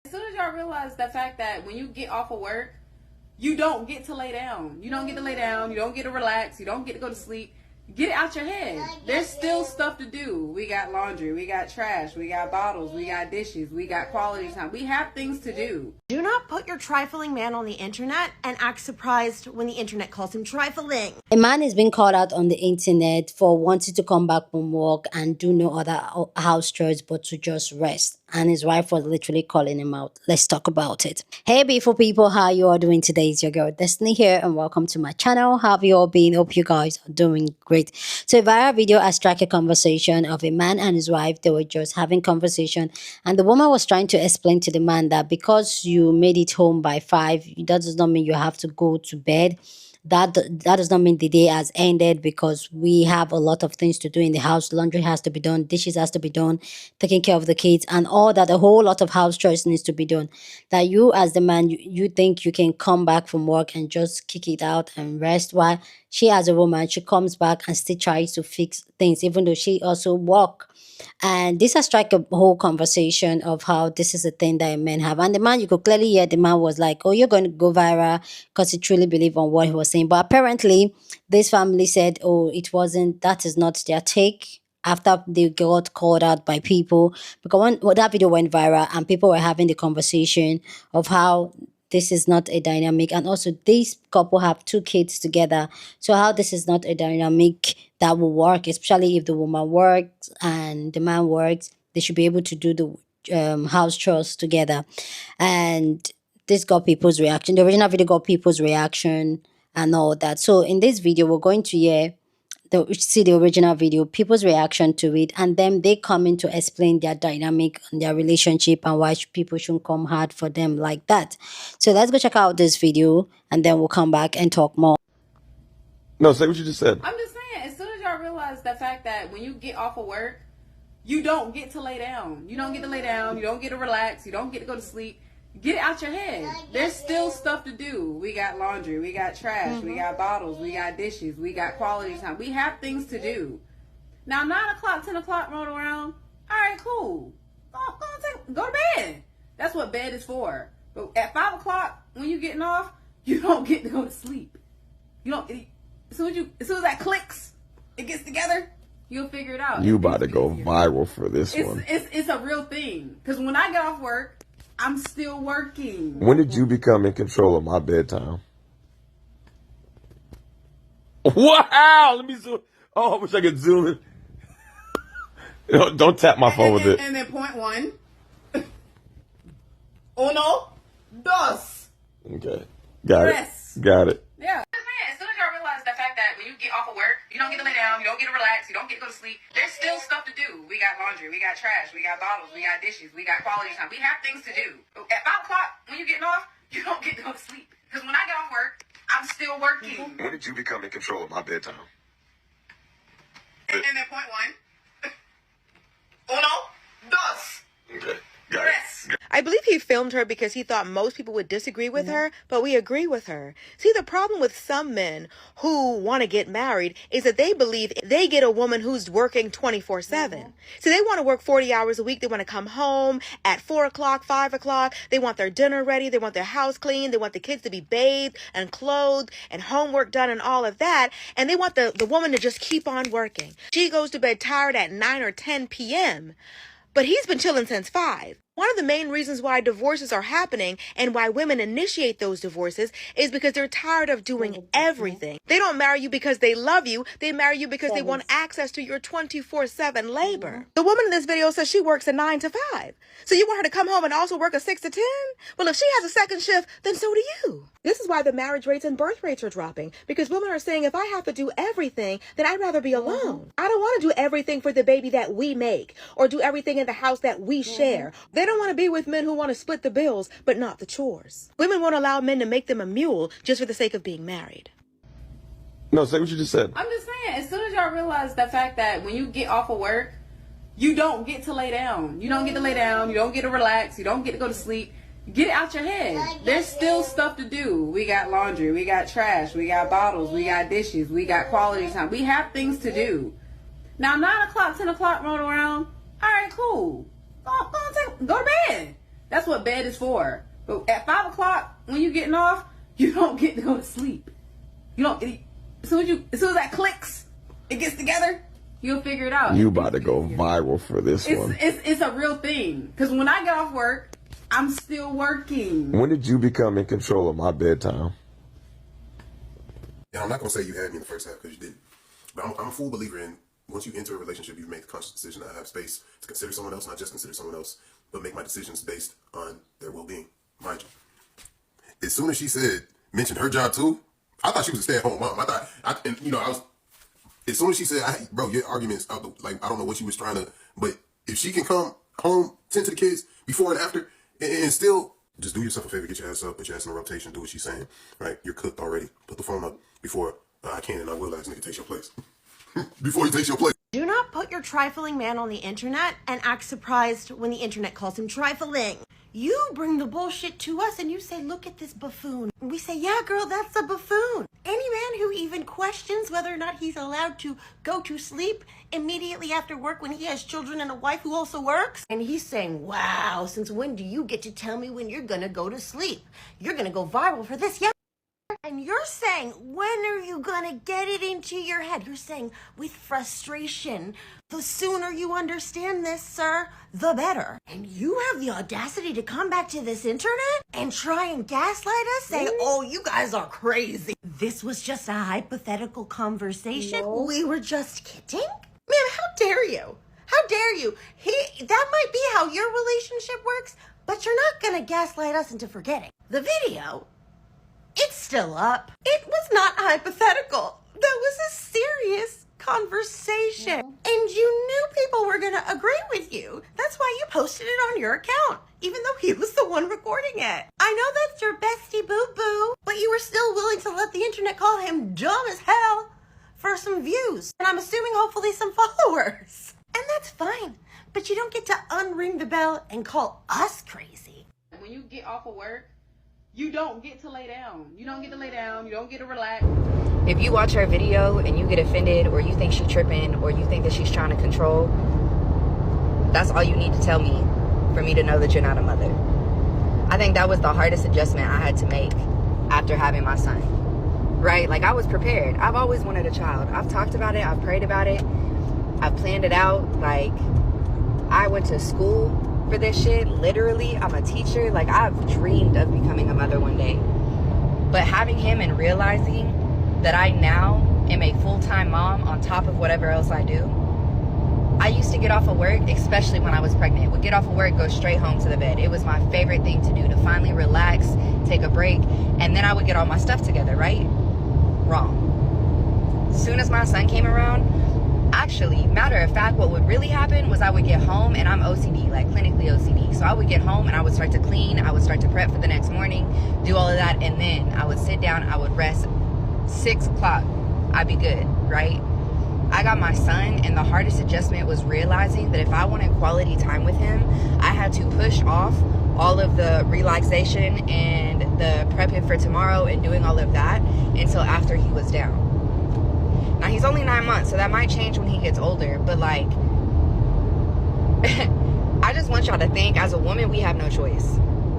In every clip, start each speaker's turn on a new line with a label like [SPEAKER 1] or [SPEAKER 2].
[SPEAKER 1] As soon as y'all realize the fact that when you get off of work, you don't get to lay down. You don't get to lay down. You don't get to relax. You don't get to go to sleep. Get it out your head. There's still stuff to do. We got laundry. We got trash. We got bottles. We got dishes. We got quality time. We have things to do.
[SPEAKER 2] Do not put your trifling man on the internet and act surprised when the internet calls him trifling.
[SPEAKER 3] A man is being called out on the internet for wanting to come back from work and do no other house chores but to just rest. And his wife was literally calling him out. Let's talk about it. Hey, beautiful people, how you all doing today? It's your girl Destiny here and welcome to my channel. How have you all been? Hope you guys are doing great. So a viral video has struck a conversation of a man and his wife. They were just having conversation and the woman was trying to explain to the man that because you made it home by 5, that does not mean you have to go to bed. That does not mean the day has ended because we have a lot of things to do in the house. Laundry has to be done, dishes has to be done, taking care of the kids and all that. A whole lot of house chores needs to be done. That you as the man, you think you can come back from work and just kick it out and rest, while she as a woman, she comes back and still tries to fix things even though she also work. And this has struck a whole conversation of how this is a thing that men have. And the man, you could clearly hear the man was like, oh, you're going to go viral because he truly believed on what he was saying. But apparently, this family said, oh, it wasn't, that is not their take. After they got called out by people, because when that video went viral and people were having the conversation of how this is not a dynamic, and also this couple have 2 kids together, so how this is not a dynamic that will work, especially if the woman works and the man works, they should be able to do the house chores together. And this got people's reaction. The original video got people's reaction and all that. So in this video we're going to see the original video, people's reaction to it, and then they come in to explain their dynamic and their relationship and why people shouldn't come hard for them like that. So let's go check out this video and then we'll come back and talk more.
[SPEAKER 4] No, say what you just said.
[SPEAKER 1] I'm just saying, as soon as y'all realize the fact that when you get off of work, you don't get to lay down. You don't get to lay down. You don't get to relax. You don't get to go to sleep. Get it out your head. There's still stuff to do. We got laundry. We got trash. We got bottles. We got dishes. We got quality time. We have things to do. Now, 9 o'clock, 10 o'clock roll around. All right, cool. Go to bed. That's what bed is for. But at 5 o'clock, when you're getting off, you don't get to go to sleep. You don't. As soon as that clicks, it gets together, you'll figure it out.
[SPEAKER 4] You about to go viral for this one.
[SPEAKER 1] It's a real thing. Because when I get off work, I'm still working.
[SPEAKER 4] When did you become in control of my bedtime? Wow! Let me zoom. Oh, I wish I could zoom in. Don't tap my phone with it.
[SPEAKER 1] And then point 1. Uno, dos.
[SPEAKER 4] Okay. Got
[SPEAKER 1] Tres.
[SPEAKER 4] it. Got it.
[SPEAKER 1] Yeah. As soon as y'all realize the fact that when you get off of work, you don't get to lay down, you don't get to relax, you don't get to go to sleep. There's still stuff to do. We got laundry, we got trash, we got bottles, we got dishes, we got quality time. We have things to do. At 5 o'clock, when you're getting off, you don't get to go to sleep. Because when I get off work, I'm still working.
[SPEAKER 4] When did you become in control of my bedtime?
[SPEAKER 1] And then point 1. Uno, dos.
[SPEAKER 4] Okay. Got it.
[SPEAKER 2] I believe he filmed her because he thought most people would disagree with her, but we agree with her. See, the problem with some men who want to get married is that they believe they get a woman who's working 24/7. So they want to work 40 hours a week. They want to come home at 4 o'clock, 5 o'clock. They want their dinner ready. They want their house clean. They want the kids to be bathed and clothed and homework done and all of that. And they want the woman to just keep on working. She goes to bed tired at 9 or 10 p.m., but he's been chilling since 5. One of the main reasons why divorces are happening and why women initiate those divorces is because they're tired of doing everything. They don't marry you because they love you. They marry you because they want access to your 24/7 labor. The woman in this video says she works a 9 to 5. So you want her to come home and also work a 6 to 10? Well, if she has a second shift, then so do you. This is why the marriage rates and birth rates are dropping, because women are saying, if I have to do everything, then I'd rather be alone. I don't want to do everything for the baby that we make or do everything in the house that we share. They don't want to be with men who want to split the bills, but not the chores. Women won't allow men to make them a mule just for the sake of being married.
[SPEAKER 4] No, say what you just said.
[SPEAKER 1] I'm just saying, as soon as y'all realize the fact that when you get off of work, you don't get to lay down. You don't get to lay down. You don't get to relax. You don't get to go to sleep. Get it out your head. There's still stuff to do. We got laundry. We got trash. We got bottles. We got dishes. We got quality time. We have things to do. Now, 9 o'clock, 10 o'clock roll around. All right, cool. Go to bed. That's what bed is for. But at 5 o'clock, when you're getting off, you don't get to go to sleep. You don't. As soon as that clicks, it gets together. You'll figure it out.
[SPEAKER 4] You about to go viral for this one.
[SPEAKER 1] It's a real thing. Because when I get off work, I'm still working.
[SPEAKER 4] When did you become in control of my bedtime?
[SPEAKER 5] And I'm not going to say you had me in the first half because you didn't. But I'm a full believer in once you enter a relationship, you've made the conscious decision. I have space to consider someone else, not just consider someone else, but make my decisions based on their well-being, mind you. As soon as she mentioned her job too, I thought she was a stay-at-home mom. As soon as she said, bro, your arguments, I don't know what she was trying to, but if she can come home, tend to the kids before and after, and still just do yourself a favor, get your ass up, put your ass in a rotation, do what she's saying, right? You're cooked already. Put the phone up before I can and I will, as nigga takes your place. Before he takes your place.
[SPEAKER 6] Do not put your trifling man on the internet and act surprised when the internet calls him trifling. You bring the bullshit to us and you say, look at this buffoon. And we say, yeah, girl, that's a buffoon. Any man who even questions whether or not he's allowed to go to sleep immediately after work when he has children and a wife who also works. And he's saying, wow, since when do you get to tell me when you're gonna go to sleep? You're gonna go viral for this, yeah. And you're saying, when are you gonna get it into your head? You're saying, with frustration, the sooner you understand this, sir, the better. And you have the audacity to come back to this internet and try and gaslight us, say, oh, you guys are crazy. This was just a hypothetical conversation. No. We were just kidding? Man, how dare you? How dare you? That might be how your relationship works, but you're not gonna gaslight us into forgetting. The video, it's still up. It was not hypothetical. That was a serious conversation. And you knew people were going to agree with you. That's why you posted it on your account, even though he was the one recording it. I know that's your bestie boo-boo, but you were still willing to let the internet call him dumb as hell for some views. And I'm assuming hopefully some followers. And that's fine. But you don't get to unring the bell and call us crazy.
[SPEAKER 1] When you get off of work, you don't get to lay down. You don't get to lay down. You don't get to relax.
[SPEAKER 2] If you watch her video and you get offended, or you think she's tripping, or you think that she's trying to control, that's all you need to tell me for me to know that you're not a mother. I think that was the hardest adjustment I had to make after having my son, right? Like, I was prepared. I've always wanted a child. I've talked about it. I've prayed about it. I've planned it out. Like, I went to school for this shit. Literally, I'm a teacher. Like, I've dreamed of becoming a mother one day. But having him and realizing that I now am a full-time mom on top of whatever else I do. I used to get off of work, especially when I was pregnant, would get off of work, go straight home to the bed. It was my favorite thing to do, to finally relax, take a break, and then I would get all my stuff together, right? Wrong. As soon as my son came around, actually, matter of fact, what would really happen was I would get home, and I'm OCD, like clinically OCD. So I would get home and I would start to clean, I would start to prep for the next morning, do all of that, and then I would sit down, I would rest. 6 o'clock, I'd be good, right? I got my son, and the hardest adjustment was realizing that if I wanted quality time with him, I had to push off all of the relaxation and the prepping for tomorrow and doing all of that until after he was down. Now, he's only 9 months, so that might change when he gets older, but like, I just want y'all to think, as a woman, we have no choice.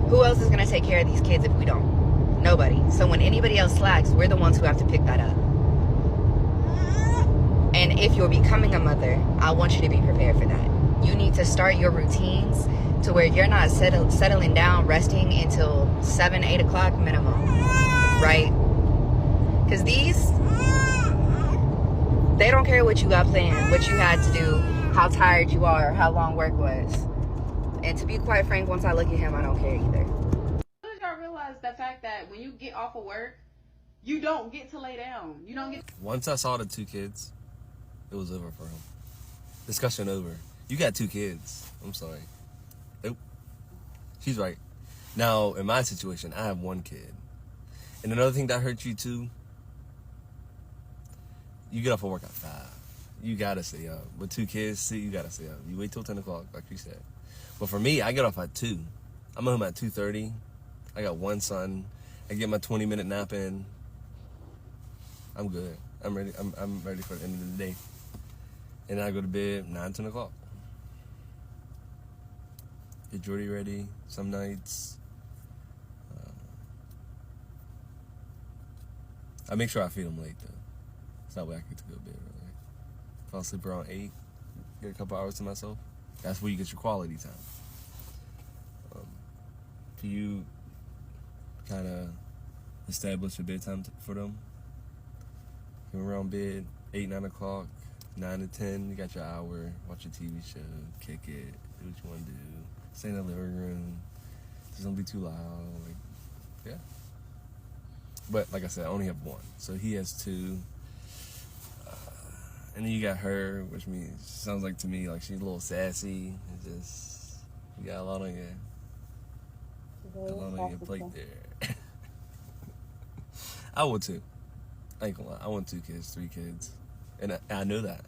[SPEAKER 2] Who else is gonna take care of these kids if we don't? Nobody. So when anybody else slacks, we're the ones who have to pick that up. And if you're becoming a mother, I want you to be prepared for that. You need to start your routines to where you're not settling down, resting until 7, 8 o'clock minimum, right? Because they don't care what you got planned, what you had to do, how tired you are, or how long work was. And to be quite frank, once I look at him, I don't care either.
[SPEAKER 1] The fact that when you get off of work, you don't get to lay down. You don't get.
[SPEAKER 7] Once I saw the 2 kids, it was over for him. Discussion over. You got 2 kids. I'm sorry. Nope. She's right. Now, in my situation, I have 1 kid. And another thing that hurts you too, you get off of work at 5. You gotta stay up. With 2 kids, you gotta stay up. You wait till 10 o'clock, like you said. But for me, I get off at 2. I'm home at 2:30. I got 1 son. I get my 20-minute nap in. I'm good. I'm ready. I'm ready for the end of the day. And then I go to bed 9, 10 o'clock. get Jordy ready some nights. I make sure I feed him late though. It's not way I get to go to bed early. Fall asleep around 8, get a couple hours to myself. That's where you get your quality time. Do you kind of establish a bedtime for them? You're around bed 8, 9 o'clock, 9 to 10. You got your hour. Watch your TV show, kick it, do what you want to do. Stay in the living room. Just don't be too loud. Like, yeah. But like I said, I only have one, so he has 2. And then you got her, which means sounds like to me like she's a little sassy. It's just you got a lot on your plate there. I would too. I ain't gonna lie. I want 2 kids, 3 kids, and I know that.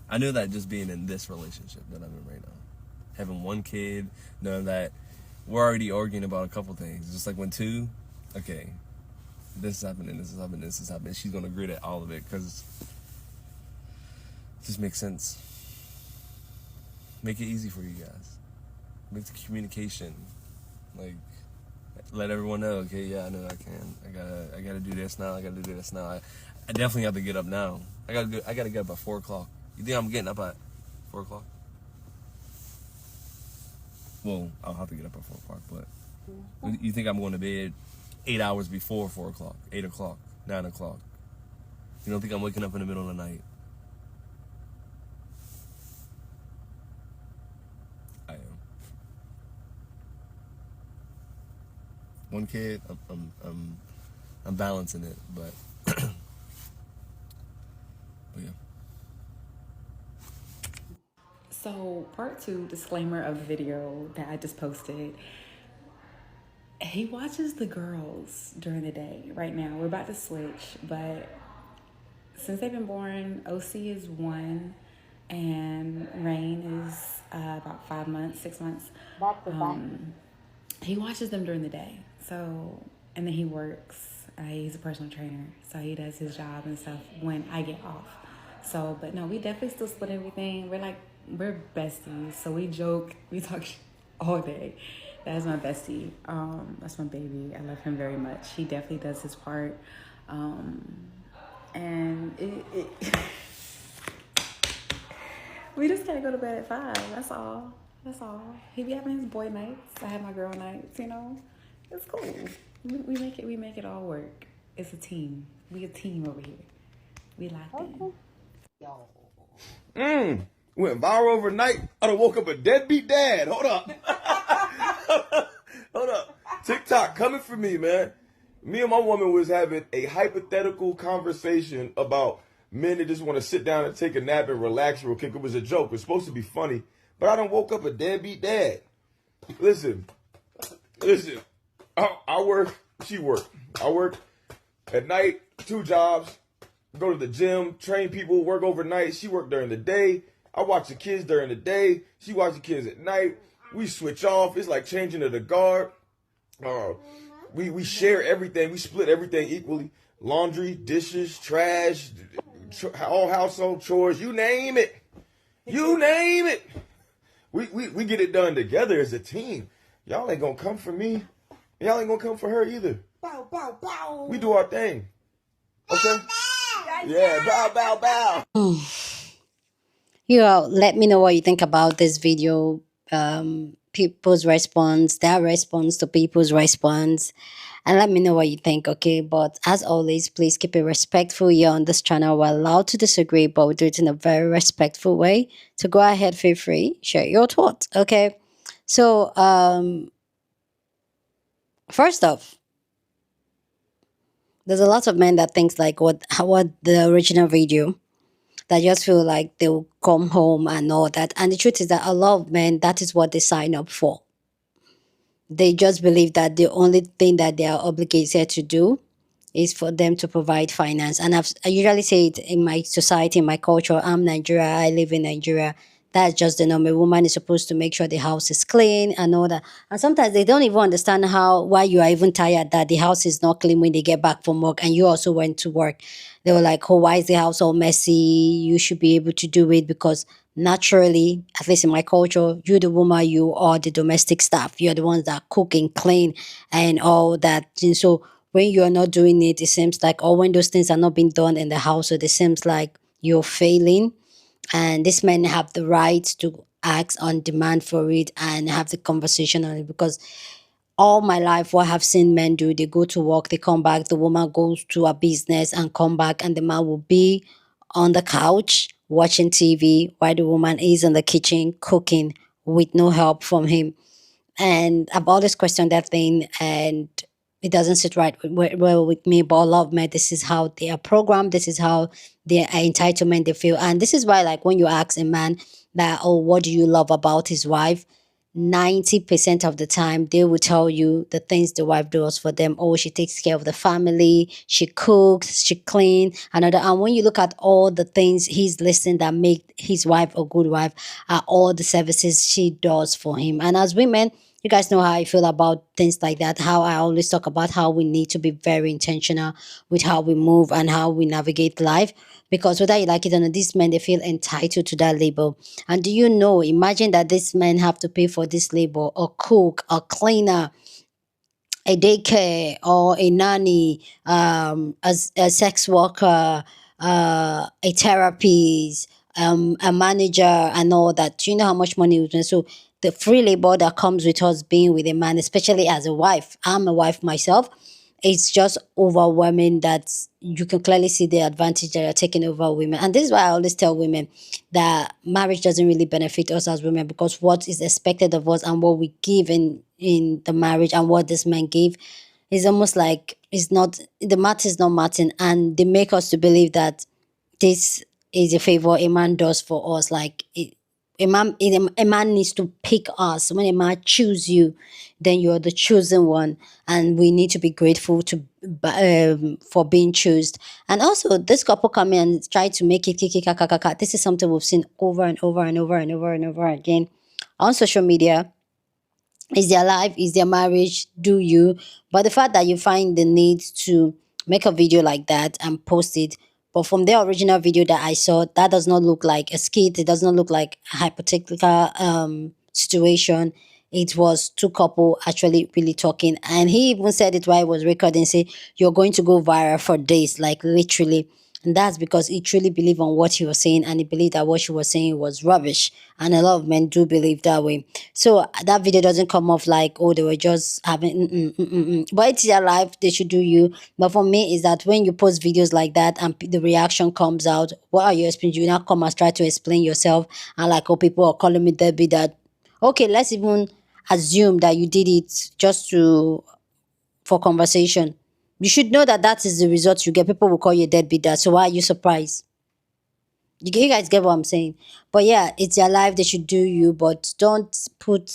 [SPEAKER 7] I know that just being in this relationship that I'm in right now, having 1 kid, knowing that we're already arguing about a couple things. Just like when 2, okay, this is happening, this is happening, this is happening. She's gonna agree to all of it because it just makes sense. Make it easy for you guys. Make the communication, like, let everyone know. Okay, yeah, I know I can. I gotta do this now. I gotta do this now. I definitely have to get up now. I gotta get up at 4 o'clock. You think I'm getting up at 4 o'clock? Well, I'll have to get up at 4 o'clock, but you think I'm going to bed 8 hours before 4 o'clock, 8 o'clock, 9 o'clock? You don't think I'm waking up in the middle of the night? I am. 1 kid, I'm balancing it, but yeah.
[SPEAKER 1] So, part 2, disclaimer of the video that I just posted. He watches the girls during the day. Right now, we're about to switch, but since they've been born, OC is 1, and Rain is about 5 months, 6 months. He watches them during the day. So, and then he works. He's a personal trainer, so he does his job and stuff when I get off. So, but no, we definitely still split everything. We're besties, so we joke, we talk all day. That is my bestie. That's my baby. I love him very much. He definitely does his part. And we just gotta go to bed at 5. That's all. He be having his boy nights. I have my girl nights. You know, it's cool. We make it all work. It's a team. We a team over here. We locked in.
[SPEAKER 4] Went viral overnight. I done woke up a deadbeat dad. Hold up. Hold up. TikTok coming for me, man. Me and my woman was having a hypothetical conversation about men that just want to sit down and take a nap and relax real quick. It was a joke. It was supposed to be funny. But I done woke up a deadbeat dad. Listen. I work, she work. I work at night, 2 jobs, go to the gym, train people, work overnight. She work during the day. I watch the kids during the day. She watch the kids at night. We switch off. It's like changing of the guard. We share everything. We split everything equally. Laundry, dishes, trash, all household chores. You name it. You name it. We get it done together as a team. Y'all ain't gonna come for me. Y'all ain't gonna come for her either.
[SPEAKER 6] Bow, bow, bow.
[SPEAKER 4] We do our thing. Okay? Yeah, bow, bow, bow.
[SPEAKER 3] You all, let me know what you think about this video. People's response, their response to people's response, and let me know what you think, okay? But as always, please keep it respectful here on this channel. We're allowed to disagree, but we do it in a very respectful way. So go ahead, feel free, share your thoughts, okay? So first off, there's a lot of men that thinks like what the original video, that just feel like they'll come home and all that. And the truth is that a lot of men, that is what they sign up for. They just believe that the only thing that they are obligated to do is for them to provide finance. And I usually say it in my society, in my culture. I'm Nigeria, I live in Nigeria. That's just the norm. A woman is supposed to make sure the house is clean and all that. And sometimes they don't even understand why you are even tired that the house is not clean when they get back from work and you also went to work. They were like, oh, why is the house all messy? You should be able to do it because naturally, at least in my culture, you're the woman, you are the domestic staff. You're the ones that cook and clean and all that. And so when you're not doing it, it seems like, or when those things are not being done in the household, it seems like you're failing. And these men have the right to ask on demand for it and have the conversation on it, because all my life what I've seen men do, they go to work, they come back, the woman goes to a business and come back, and the man will be on the couch watching TV while the woman is in the kitchen cooking with no help from him. And I've always questioned that thing, and it doesn't sit right well with me. But a lot of men, this is how they are programmed. This is how their entitlement they feel, and this is why, like, when you ask a man that, oh, what do you love about his wife? 90% of the time they will tell you the things the wife does for them. Oh, she takes care of the family, she cooks, she cleans, another. And when you look at all the things he's listing that make his wife a good wife, are all the services she does for him. And as women, you guys know how I feel about things like that. How I always talk about how we need to be very intentional with how we move and how we navigate life. Because whether you like it or not, these men, they feel entitled to that label. And do you know, imagine that these men have to pay for this label, a cook, a cleaner, a daycare, or a nanny, a sex worker, a therapist, a manager, and all that. Do you know how much money it was? So the free labor that comes with us being with a man, especially as a wife. I'm a wife myself. It's just overwhelming that you can clearly see the advantage that you're taking over women. And this is why I always tell women that marriage doesn't really benefit us as women, because what is expected of us and what we give in the marriage and what this man gave is almost like it's not, the math is not matching, and they make us to believe that this is a favor a man does for us. Like a man needs to pick us. When a man choose you, then you're the chosen one, and we need to be grateful to for being chosen. And also, this couple come in and try to make it kiki kaka kaka. This is something we've seen over and over and over and over and over again on social media. Is their life, is their marriage, do you? But the fact that you find the need to make a video like that and post it, but from the original video that I saw, that does not look like a skit. It does not look like a hypothetical situation. It was two couple actually really talking, and he even said it while he was recording. Say, you're going to go viral for days, like literally. And that's because he truly believed on what he was saying, and he believed that what she was saying was rubbish. And a lot of men do believe that way. So that video doesn't come off like, oh, they were just having, but it's their life, they should do you. But for me, is that when you post videos like that and the reaction comes out, what are you explaining? You now come and try to explain yourself, and like, oh, people are calling me Debbie. That, okay, let's even assume that you did it just for conversation. You should know that that is the result you get. People will call you a deadbeat dad. So why are you surprised? You guys get what I'm saying? But yeah, it's your life. They should do you, but don't put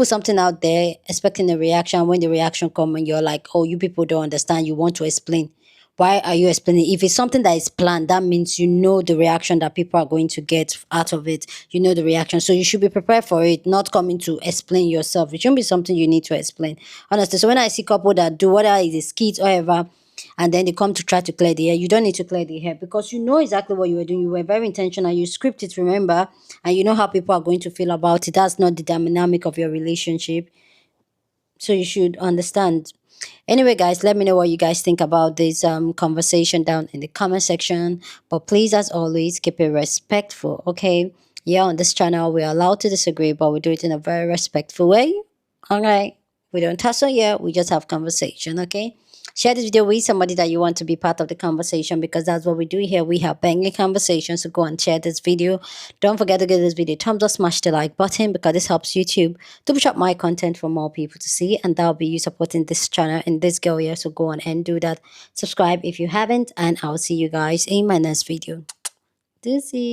[SPEAKER 3] something out there expecting a reaction. When the reaction comes and you're like, oh, you people don't understand. You want to explain. Why are you explaining? If it's something that is planned, that means you know the reaction that people are going to get out of it. You know the reaction. So you should be prepared for it, not coming to explain yourself. It shouldn't be something you need to explain. Honestly. So when I see couple that do whatever it is, skits or whatever, and then they come to try to clear the hair, you don't need to clear the hair, because you know exactly what you were doing. You were very intentional. You script it, remember, and you know how people are going to feel about it. That's not the dynamic of your relationship. So you should understand. Anyway, guys, let me know what you guys think about this conversation down in the comment section. But please, as always, keep it respectful, okay? Yeah, on this channel, we're allowed to disagree, but we do it in a very respectful way. All right? We don't tussle here. We just have conversation, okay? Share this video with somebody that you want to be part of the conversation, because that's what we do here. We have banging conversations, so go and share this video. Don't forget to give this video a thumbs up, smash the like button, because this helps YouTube to push up my content for more people to see, and that'll be you supporting this channel and this girl here. So go on and do that. Subscribe if you haven't, and I'll see you guys in my next video. Deuces.